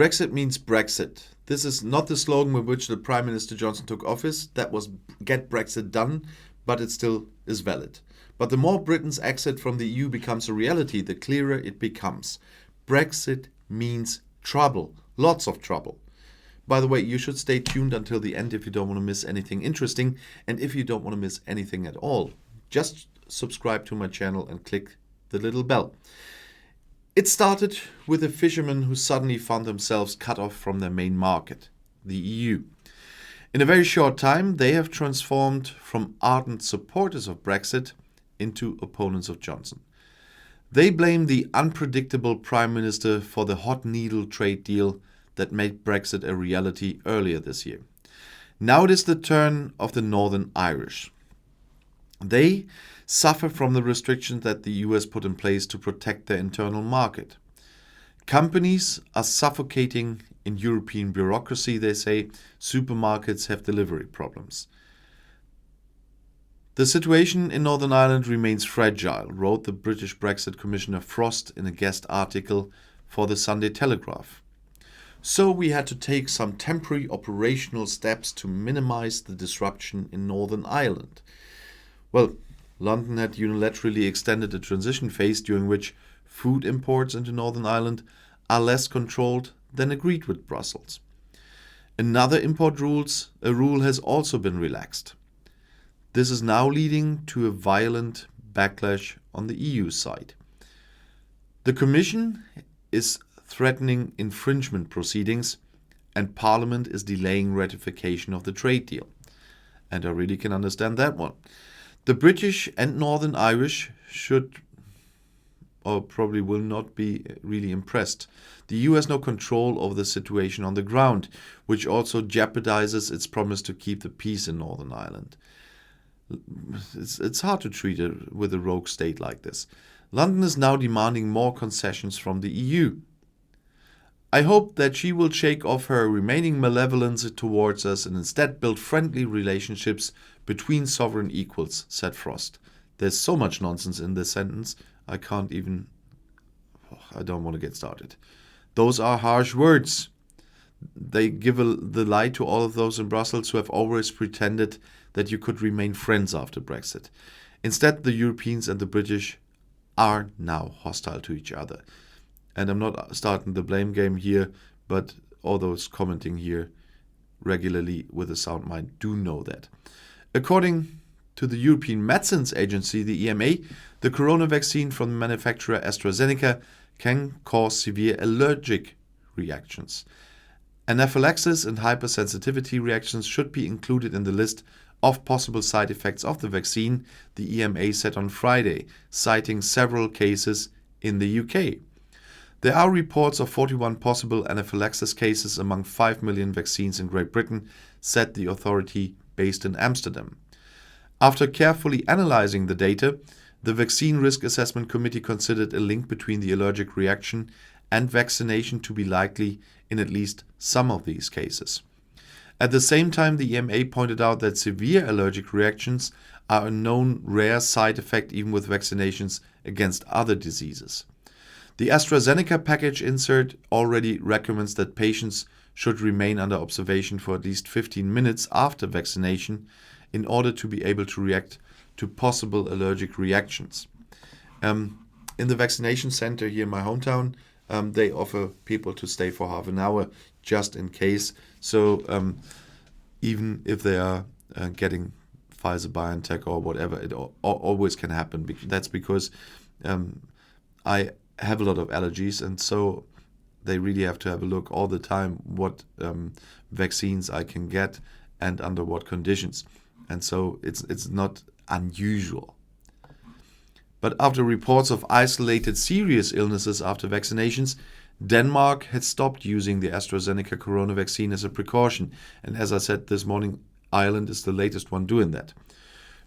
Brexit means Brexit. This is not the slogan with which the Prime Minister Johnson took office. That was get Brexit done, but it still is valid. But the more Britain's exit from the EU becomes a reality, the clearer it becomes. Brexit means trouble, lots of trouble. By the way, you should stay tuned until the end if you don't want to miss anything interesting, and if you don't want to miss anything at all. Just subscribe to my channel and click the little bell. It started with the fishermen who suddenly found themselves cut off from their main market, the EU. In a very short time, they have transformed from ardent supporters of Brexit into opponents of Johnson. They blame the unpredictable Prime Minister for the hot needle trade deal that made Brexit a reality earlier this year. Now it is the turn of the Northern Irish. They suffer from the restrictions that the EU has put in place to protect their internal market. Companies are suffocating in European bureaucracy, they say. Supermarkets have delivery problems. The situation in Northern Ireland remains fragile, wrote the British Brexit Commissioner Frost in a guest article for the Sunday Telegraph. So we had to take some temporary operational steps to minimize the disruption in Northern Ireland. Well, London had unilaterally extended a transition phase during which food imports into Northern Ireland are less controlled than agreed with Brussels. Another import rule has also been relaxed. This is now leading to a violent backlash on the EU side. The Commission is threatening infringement proceedings, and Parliament is delaying ratification of the trade deal. And I really can understand that one. The British and Northern Irish should, or probably will not, be really impressed. The EU has no control over the situation on the ground, which also jeopardizes its promise to keep the peace in Northern Ireland. It's hard to treat it with a rogue state like this. London is now demanding more concessions from the EU. I hope that she will shake off her remaining malevolence towards us and instead build friendly relationships between sovereign equals, said Frost. There's so much nonsense in this sentence, I don't want to get started. Those are harsh words. They give the lie to all of those in Brussels who have always pretended that you could remain friends after Brexit. Instead, the Europeans and the British are now hostile to each other. And I'm not starting the blame game here, but all those commenting here regularly with a sound mind do know that. According to the European Medicines Agency, the EMA, the corona vaccine from the manufacturer AstraZeneca can cause severe allergic reactions. Anaphylaxis and hypersensitivity reactions should be included in the list of possible side effects of the vaccine, the EMA said on Friday, citing several cases in the UK. There are reports of 41 possible anaphylaxis cases among 5 million vaccines in Great Britain, said the authority based in Amsterdam. After carefully analyzing the data, the Vaccine Risk Assessment Committee considered a link between the allergic reaction and vaccination to be likely in at least some of these cases. At the same time, the EMA pointed out that severe allergic reactions are a known rare side effect even with vaccinations against other diseases. The AstraZeneca package insert already recommends that patients should remain under observation for at least 15 minutes after vaccination in order to be able to react to possible allergic reactions. In the vaccination center here in my hometown, they offer people to stay for half an hour just in case. So even if they are getting Pfizer, BioNTech or whatever, it always can happen. That's because I have a lot of allergies, and so they really have to have a look all the time what vaccines I can get and under what conditions. And so it's not unusual. But after reports of isolated serious illnesses after vaccinations, Denmark had stopped using the AstraZeneca corona vaccine as a precaution. And as I said this morning, Ireland is the latest one doing that.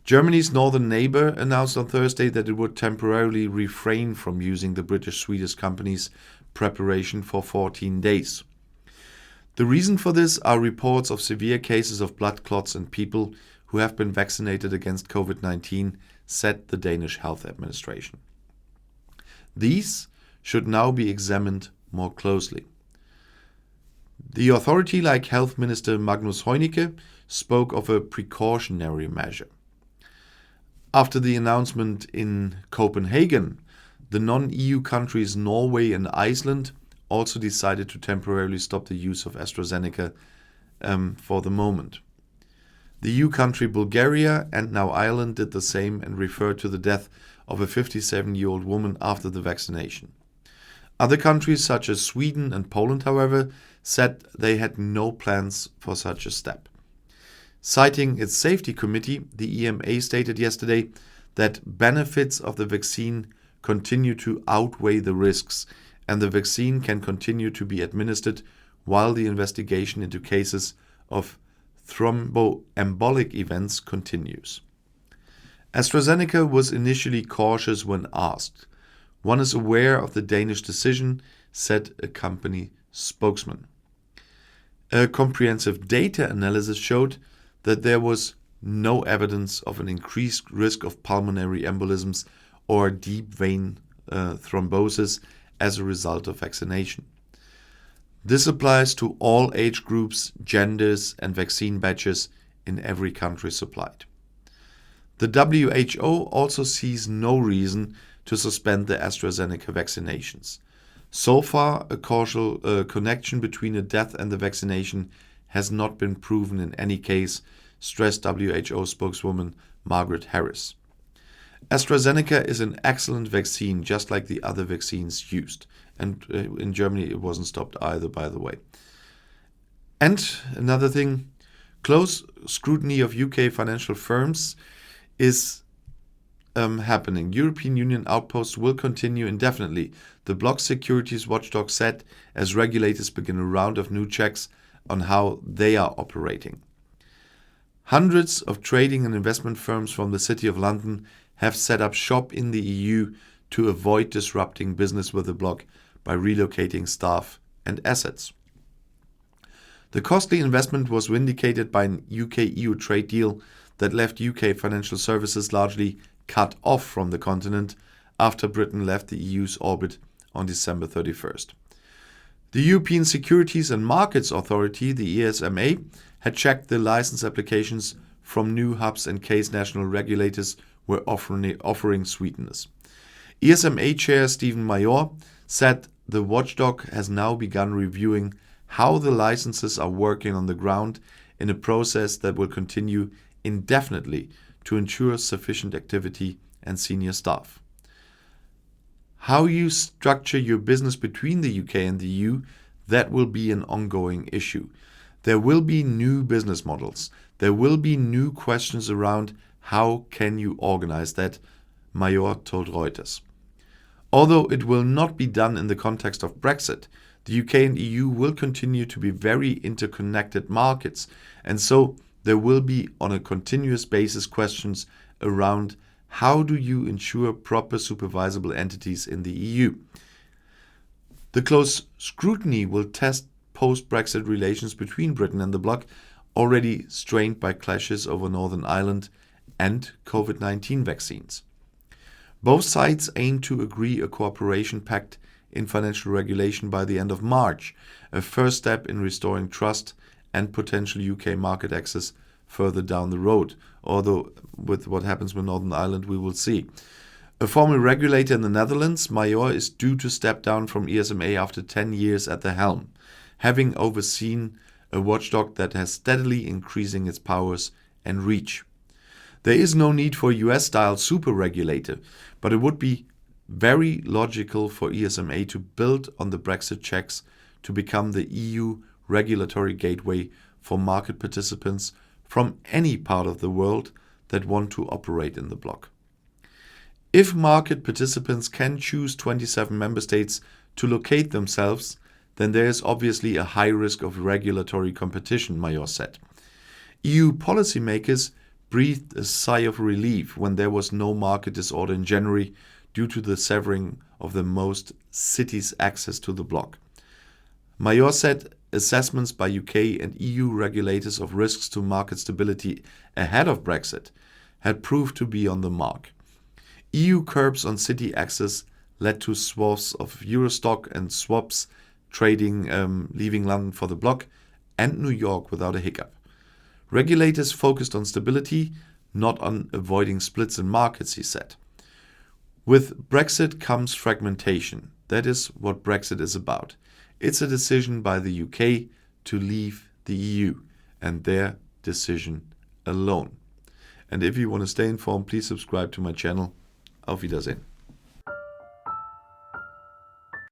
Germany's northern neighbor announced on Thursday that it would temporarily refrain from using the British-Swedish company's preparation for 14 days. The reason for this are reports of severe cases of blood clots in people who have been vaccinated against COVID-19, said the Danish Health Administration. These should now be examined more closely. The authority, like Health Minister Magnus Heunicke, spoke of a precautionary measure. After the announcement in Copenhagen, the non-EU countries Norway and Iceland also decided to temporarily stop the use of AstraZeneca for the moment. The EU country Bulgaria and now Ireland did the same and referred to the death of a 57-year-old woman after the vaccination. Other countries such as Sweden and Poland, however, said they had no plans for such a step. Citing its safety committee, the EMA stated yesterday that benefits of the vaccine continue to outweigh the risks, and the vaccine can continue to be administered while the investigation into cases of thromboembolic events continues. AstraZeneca was initially cautious when asked. One is aware of the Danish decision, said a company spokesman. A comprehensive data analysis showed that there was no evidence of an increased risk of pulmonary embolisms or deep vein thrombosis as a result of vaccination. This applies to all age groups, genders, and vaccine batches in every country supplied. The WHO also sees no reason to suspend the AstraZeneca vaccinations. So far, a causal connection between a death and the vaccination has not been proven in any case, stressed WHO spokeswoman Margaret Harris. AstraZeneca is an excellent vaccine, just like the other vaccines used. And in Germany, it wasn't stopped either, by the way. And another thing, close scrutiny of UK financial firms is happening. European Union outposts will continue indefinitely, the bloc securities watchdog said, as regulators begin a round of new checks on how they are operating. Hundreds of trading and investment firms from the City of London have set up shop in the EU to avoid disrupting business with the bloc by relocating staff and assets. The costly investment was vindicated by an UK-EU trade deal that left UK financial services largely cut off from the continent after Britain left the EU's orbit on December 31st. The European Securities and Markets Authority, the ESMA, had checked the license applications from new hubs in case national regulators were offering sweeteners. ESMA Chair Stephen Mayor said the watchdog has now begun reviewing how the licenses are working on the ground in a process that will continue indefinitely to ensure sufficient activity and senior staff. How you structure your business between the UK and the EU, that will be an ongoing issue. There will be new business models. There will be new questions around how can you organize that, Mayor told Reuters. Although it will not be done in the context of Brexit, the UK and EU will continue to be very interconnected markets, and so there will be on a continuous basis questions around how do you ensure proper supervisable entities in the EU. The close scrutiny will test post-Brexit relations between Britain and the bloc, already strained by clashes over Northern Ireland and COVID-19 vaccines. Both sides aim to agree a cooperation pact in financial regulation by the end of March, a first step in restoring trust and potential UK market access further down the road. Although with what happens with Northern Ireland, we will see. A former regulator in the Netherlands, Mayor, is due to step down from ESMA after 10 years at the helm, having overseen a watchdog that has steadily increasing its powers and reach. There is no need for a US-style super regulator, but it would be very logical for ESMA to build on the Brexit checks to become the EU regulatory gateway for market participants from any part of the world that want to operate in the bloc. If market participants can choose 27 member states to locate themselves, then there is obviously a high risk of regulatory competition, Mayor said. EU policymakers breathed a sigh of relief when there was no market disorder in January due to the severing of the most cities' access to the bloc. Mayor said assessments by UK and EU regulators of risks to market stability ahead of Brexit had proved to be on the mark. EU curbs on city access led to swaths of Eurostock and swaps trading, leaving London for the bloc, and New York without a hiccup. Regulators focused on stability, not on avoiding splits in markets, he said. With Brexit comes fragmentation. That is what Brexit is about. It's a decision by the UK to leave the EU, and their decision alone. And if you want to stay informed, please subscribe to my channel. Auf Wiedersehen.